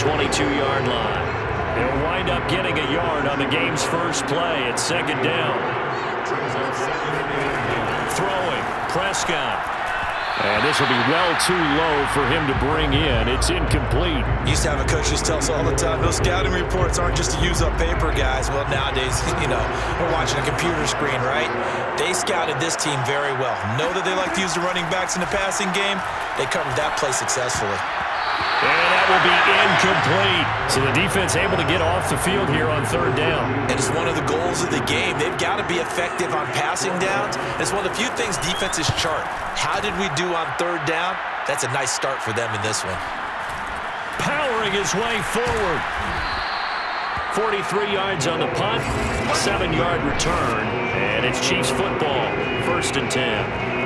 22-yard line. They'll wind up getting a yard on the game's first play at second down. Throwing, Prescott. And this will be well too low for him to bring in. It's incomplete. Used to have a coach just tell us all the time, those scouting reports aren't just to use up paper, guys. Well, nowadays, we're watching a computer screen, right? They scouted this team very well. Know that they like to use the running backs in the passing game. They covered that play successfully. And that will be incomplete. So the defense able to get off the field here on third down. And it's one of the goals of the game. They've got to be effective on passing downs. It's one of the few things defenses chart. How did we do on third down? That's a nice start for them in this one. Powering his way forward. 43 yards on the punt, 7-yard return, and it's Chiefs football, 1st and 10.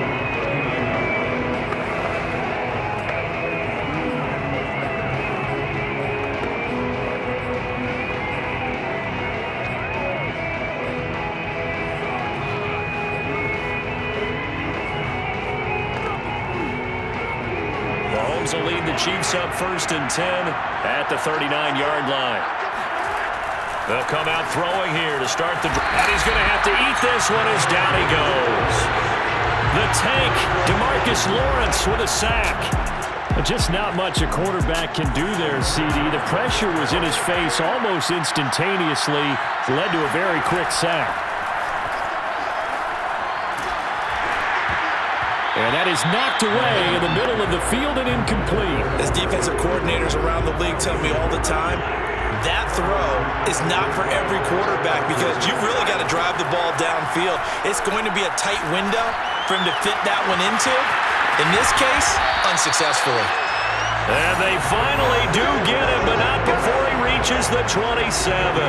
Will lead the Chiefs up 1st and 10 at the 39-yard line. They'll come out throwing here to start the drive. And he's going to have to eat this one as down he goes. The tank, DeMarcus Lawrence with a sack. Just not much a quarterback can do there, CD. The pressure was in his face almost instantaneously, led to a very quick sack. And that is knocked away in the middle of the field and incomplete. As defensive coordinators around the league tell me all the time, that throw is not for every quarterback because you've really got to drive the ball downfield. It's going to be a tight window for him to fit that one into. In this case, unsuccessfully. And they finally do get him, but not before he reaches the 27.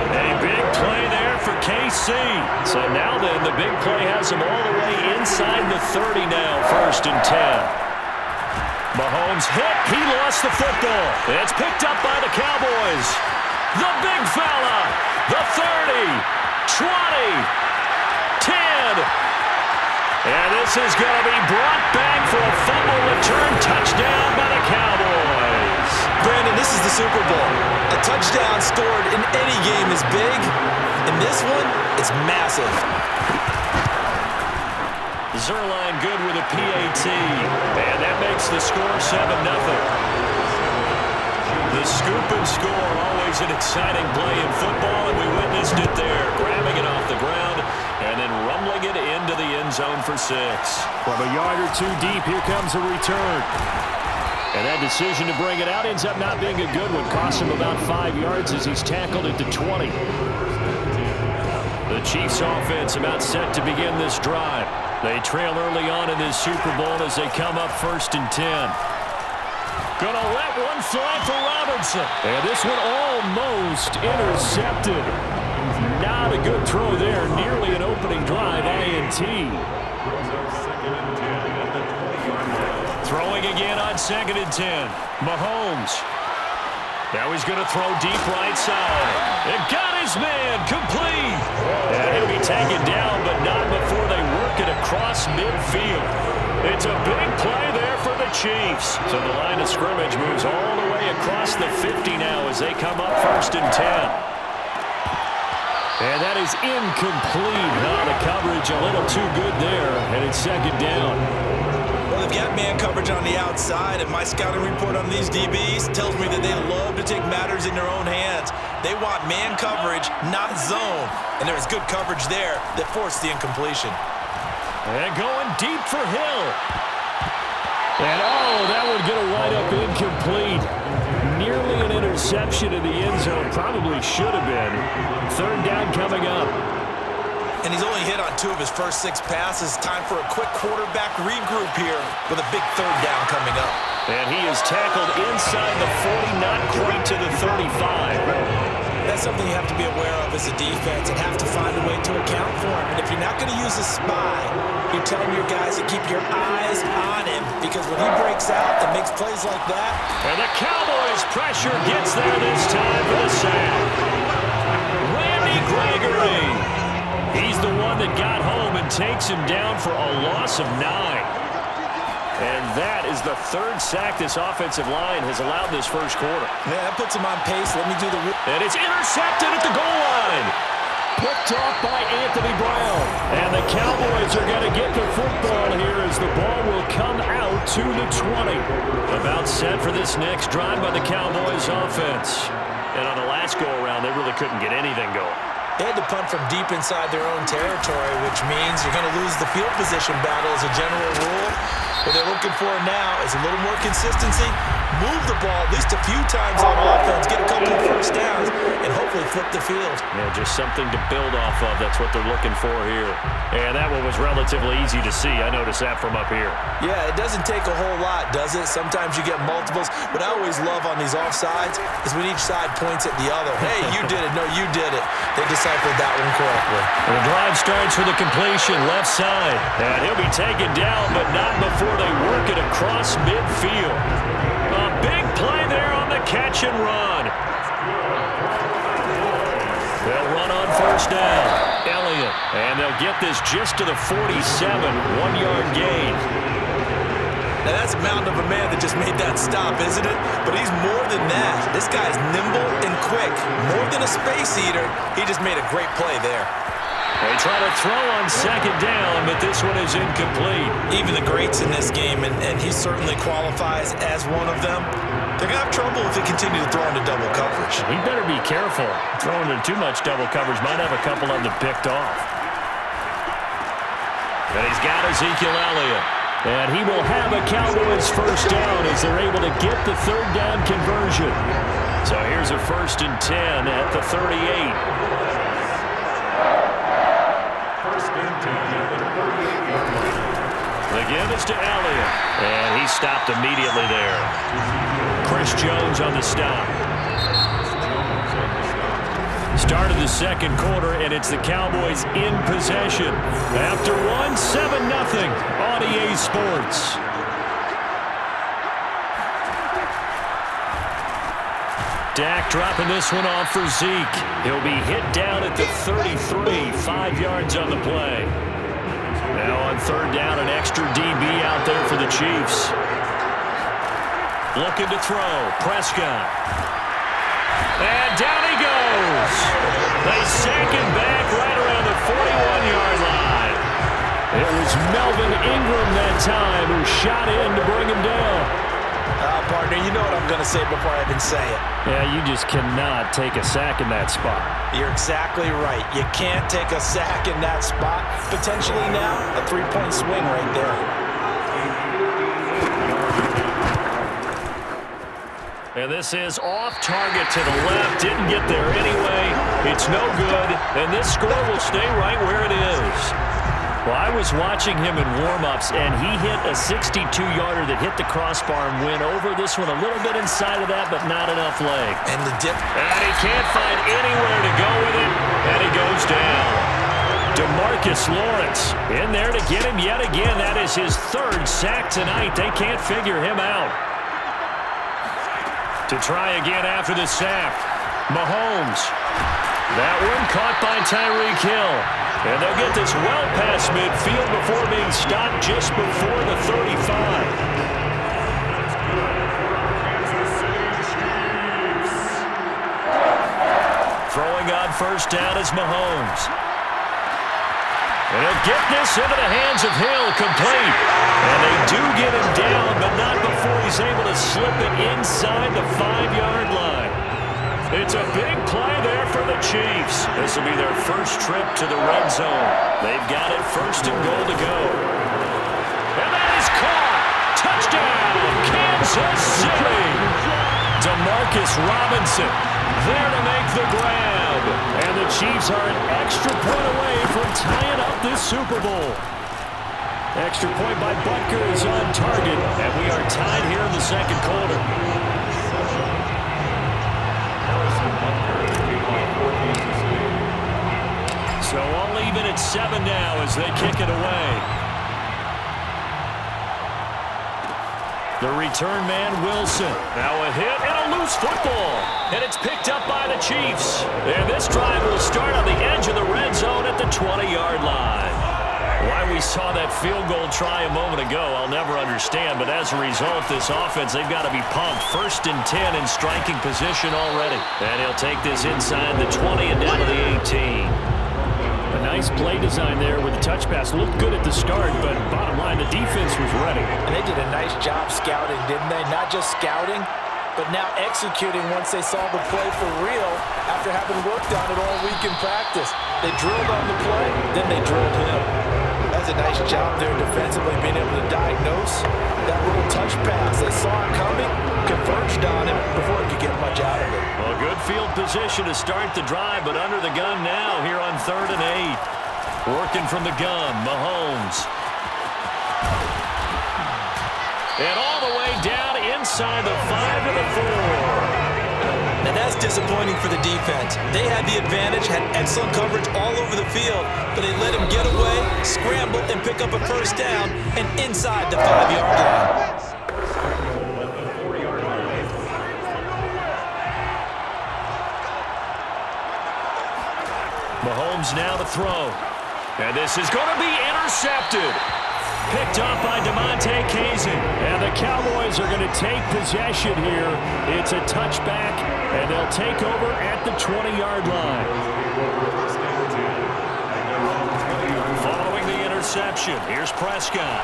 A big play there for KC. So now then, the big play has him all the way inside the 30 now, 1st and 10. Mahomes hit. He lost the football. It's picked up by the Cowboys. The big fella. The 30, 20, 10. And this is going to be brought back for a fumble return touchdown by the Cowboys. Brandon, this is the Super Bowl. A touchdown scored in any game is big. In this one, it's massive. Zerline good with a PAT. And that makes the score 7-0. The scoop and score, always an exciting play in football, and we witnessed it there. Grabbing it off the ground and then rumbling it into the end zone for 6. From a yard or two deep, here comes a return. And that decision to bring it out ends up not being a good one. Cost him about 5 yards as he's tackled at the 20. The Chiefs offense about set to begin this drive. They trail early on in this Super Bowl as they come up 1st and 10. Gonna let one fly for Robinson. And this one almost intercepted. Not a good throw there. Nearly an opening drive, INT. Throwing again on 2nd and 10. Mahomes. Now he's going to throw deep right side. And got his man complete. And he'll be taken down, but not before they work it across midfield. It's a big play there for the Chiefs. So the line of scrimmage moves all the way across the 50 now as they come up 1st and 10. And that is incomplete. The coverage a little too good there, and it's 2nd down. Well, they've got man coverage on the outside, and my scouting report on these DBs tells me that they love to take matters in their own hands. They want man coverage, not zone. And there's good coverage there that forced the incompletion. And going deep for Hill. And that would get a wide up incomplete. Nearly an interception in the end zone. Probably should have been. 3rd down coming up. And he's only hit on 2 of his first 6 passes. Time for a quick quarterback regroup here with a big 3rd down coming up. And he is tackled inside the 40, not quite to the 35. That's something you have to be aware of as a defense and have to find a way to account for him. And if you're not going to use a spy, you're telling your guys to keep your eyes on him, because when he breaks out and makes plays like that. And the Cowboys pressure gets there this time for the sack. Randy Gregory. He's the one that got home and takes him down for a loss of 9. And that is the third sack this offensive line has allowed this first quarter. Man, that puts them on pace. Let me do the... And it's intercepted at the goal line. Picked off by Anthony Brown. And the Cowboys are going to get the football here as the ball will come out to the 20. About set for this next drive by the Cowboys offense. And on the last go-around, they really couldn't get anything going. They had to punt from deep inside their own territory, which means you're going to lose the field position battle as a general rule. What they're looking for now is a little more consistency, move the ball at least a few times on offense, get a couple of first downs, and hopefully flip the field. Yeah, just something to build off of. That's what they're looking for here. And that one was relatively easy to see. I noticed that from up here. Yeah, it doesn't take a whole lot, does it? Sometimes you get multiples. What I always love on these offsides is when each side points at the other. Hey, you did it. No, you did it. They deciphered that one correctly. The drive starts with a completion left side. And he'll be taken down, but not before they work it across midfield. A big play there on the catch and run. They'll run on first down. Elliott. And they'll get this just to the 47. 1-yard gain. Now, that's a mountain of a man that just made that stop, isn't it? But he's more than that. This guy's nimble and quick. More than a space eater, he just made a great play there. They try to throw on second down, but this one is incomplete. Even the greats in this game, and he certainly qualifies as one of them, they're going to have trouble if they continue to throw into double coverage. He better be careful. Throwing into too much double coverage might have a couple of them picked off. And he's got Ezekiel Elliott. And he will have a Cowboys first down as they're able to get the third down conversion. So here's a 1st and 10 at the 38. The give is to Elliott. And he stopped immediately there. Chris Jones on the stop. Start of the second quarter, and it's the Cowboys in possession. After one, 7-0 on EA Sports. Dak dropping this one off for Zeke. He'll be hit down at the 33, 5 yards on the play. Now on third down, an extra DB out there for the Chiefs. Looking to throw, Prescott. And down he goes. They sack him back right around the 41-yard line. It was Melvin Ingram that time who shot in to bring him down. Partner, you know what I'm going to say before I even say it. Yeah, you just cannot take a sack in that spot. You're exactly right. You can't take a sack in that spot. Potentially now, a 3-point swing right there. And this is off target to the left. Didn't get there anyway. It's no good. And this score will stay right where it is. Well, I was watching him in warm-ups, and he hit a 62-yarder that hit the crossbar and went over this one a little bit inside of that, but not enough leg. And the dip. And he can't find anywhere to go with it, and he goes down. DeMarcus Lawrence in there to get him yet again. That is his third sack tonight. They can't figure him out. To try again after the sack, Mahomes. That one caught by Tyreek Hill. And they'll get this well past midfield before being stopped just before the 35. Throwing on first down is Mahomes. And he'll get this into the hands of Hill, complete. And they do get him down, but not before he's able to slip it inside the 5-yard line. It's a big play there for the Chiefs. This will be their first trip to the red zone. They've got it 1st and goal to go. And that is caught. Touchdown, Kansas City. DeMarcus Robinson there to make the grab. And the Chiefs are an extra point away from tying up this Super Bowl. Extra point by Butker is on target. And we are tied here in the second quarter. So all even at 7 now as they kick it away. The return man, Wilson. Now a hit and a loose football. And it's picked up by the Chiefs. And this drive will start on the edge of the red zone at the 20-yard line. Why we saw that field goal try a moment ago, I'll never understand. But as a result, this offense, they've got to be pumped. 1st and 10 in striking position already. And he'll take this inside the 20 and down to the 18. A nice play design there with the touch pass. Looked good at the start, but bottom line, the defense was ready. And they did a nice job scouting, didn't they? Not just scouting, but now executing once they saw the play for real after having worked on it all week in practice. They drilled on the play, then they drilled him. That's a nice job there defensively, being able to diagnose that little touch pass. They saw it coming, converged on him before he could get much out of it. Well, good field position to start the drive, but under the gun now here on 3rd and 8. Working from the gun, Mahomes. And all the way down inside the 5 to the 4. Now that's disappointing for the defense. They had the advantage, had excellent coverage all over the field, but they let him get away, scramble, and pick up a 1st down, and inside the 5-yard line. Mahomes now to throw. And this is going to be intercepted. Picked up by DeMonte Casey. And the Cowboys are going to take possession here. It's a touchback, and they'll take over at the 20-yard line. Following the interception, here's Prescott.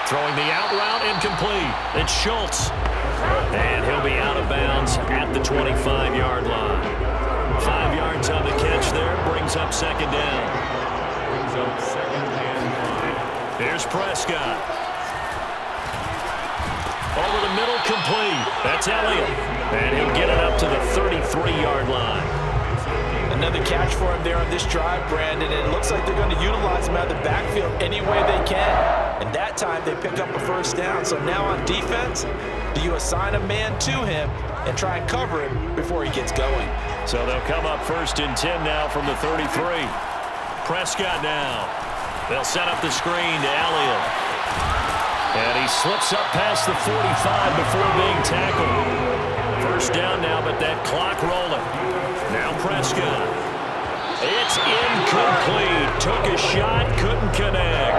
Throwing the out route incomplete. It's Schultz. And he'll be out of bounds at the 25-yard line. 5 yards on the catch there. Brings up 2nd down. Here's Prescott. Over the middle, complete. That's Elliott. And he'll get it up to the 33-yard line. Another catch for him there on this drive, Brandon, and it looks like they're going to utilize him out of the backfield any way they can. And that time they pick up a 1st down. So now on defense, do you assign a man to him and try and cover him before he gets going? So they'll come up 1st and 10 now from the 33. Prescott now. They'll set up the screen to Elliott. And he slips up past the 45 before being tackled. 1st down now, but that clock rolling. Now Prescott. It's incomplete. Took a shot, couldn't connect.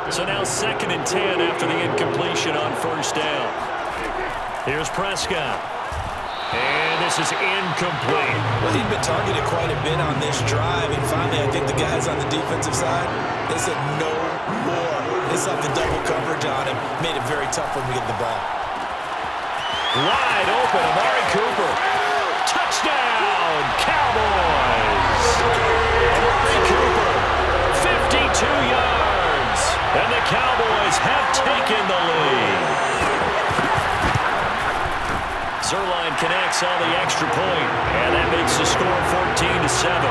So now 2nd and 10 after the incompletion on 1st down. Here's Prescott. And this is incomplete. Well, he'd been targeted quite a bit on this drive, and finally I think the guys on the defensive side, they said no more. They slapped the double coverage on him, made it very tough for him to get the ball. Wide open, Amari Cooper. Touchdown, Cowboys! Amari Cooper, 52 yards, and the Cowboys have taken the lead. Zerline connects on the extra point, and that makes the score 14-7.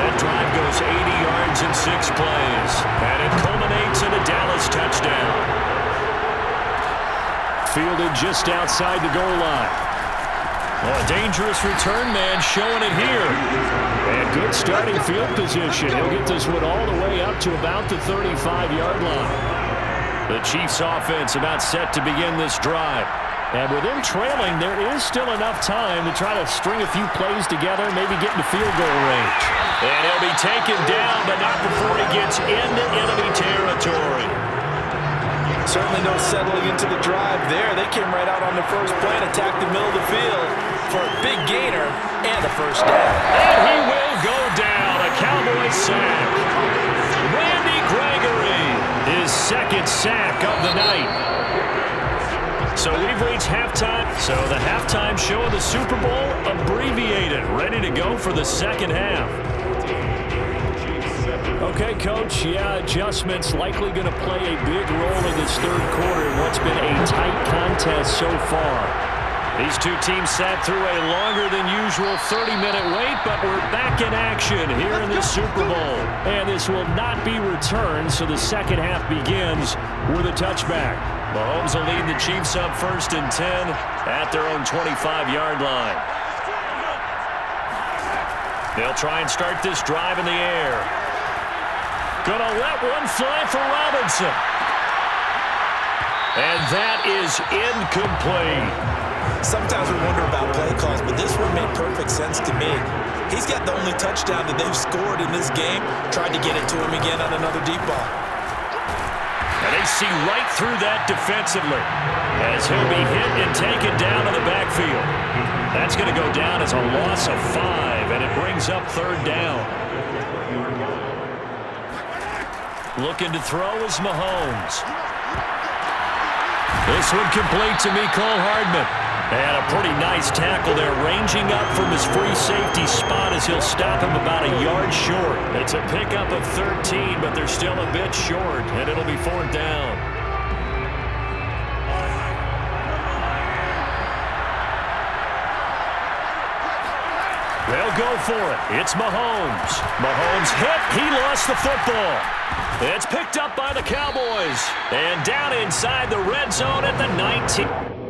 That drive goes 80 yards in 6 plays, and it culminates in a Dallas touchdown. Fielded just outside the goal line. Well, a dangerous return man showing it here. And good starting field position. He'll get this one all the way up to about the 35-yard line. The Chiefs offense about set to begin this drive. And with them trailing, there is still enough time to try to string a few plays together, maybe get into field goal range. And he'll be taken down, but not before he gets into enemy territory. Certainly no settling into the drive there. They came right out on the first play and attacked the middle of the field for a big gainer and a 1st down. And he will go down. A Cowboys sack. Randy Gregory, his 2nd sack of the night. So we've reached halftime. So the halftime show of the Super Bowl abbreviated, ready to go for the 2nd half. Okay, Coach, yeah, adjustments likely going to play a big role in this 3rd quarter in what's been a tight contest so far. These two teams sat through a longer than usual 30-minute wait, but we're back in action here in the Super Bowl. And this will not be returned, so the 2nd half begins with a touchback. Mahomes will lead the Chiefs up 1st and 10 at their own 25-yard line. They'll try and start this drive in the air. Gonna let one fly for Robinson. And that is incomplete. Sometimes we wonder about play calls, but this one made perfect sense to me. He's got the only touchdown that they've scored in this game. Tried to get it to him again on another deep ball. And they see right through that defensively as he'll be hit and taken down in the backfield. That's going to go down as a loss of 5, and it brings up third down. Looking to throw is Mahomes. This one complete to Mecole Hardman. And a pretty nice tackle there, ranging up from his free safety spot as he'll stop him about a yard short. It's a pickup of 13, but they're still a bit short, and it'll be fourth down. They'll go for it. It's Mahomes. Mahomes hit. He lost the football. It's picked up by the Cowboys. And down inside the red zone at the 19.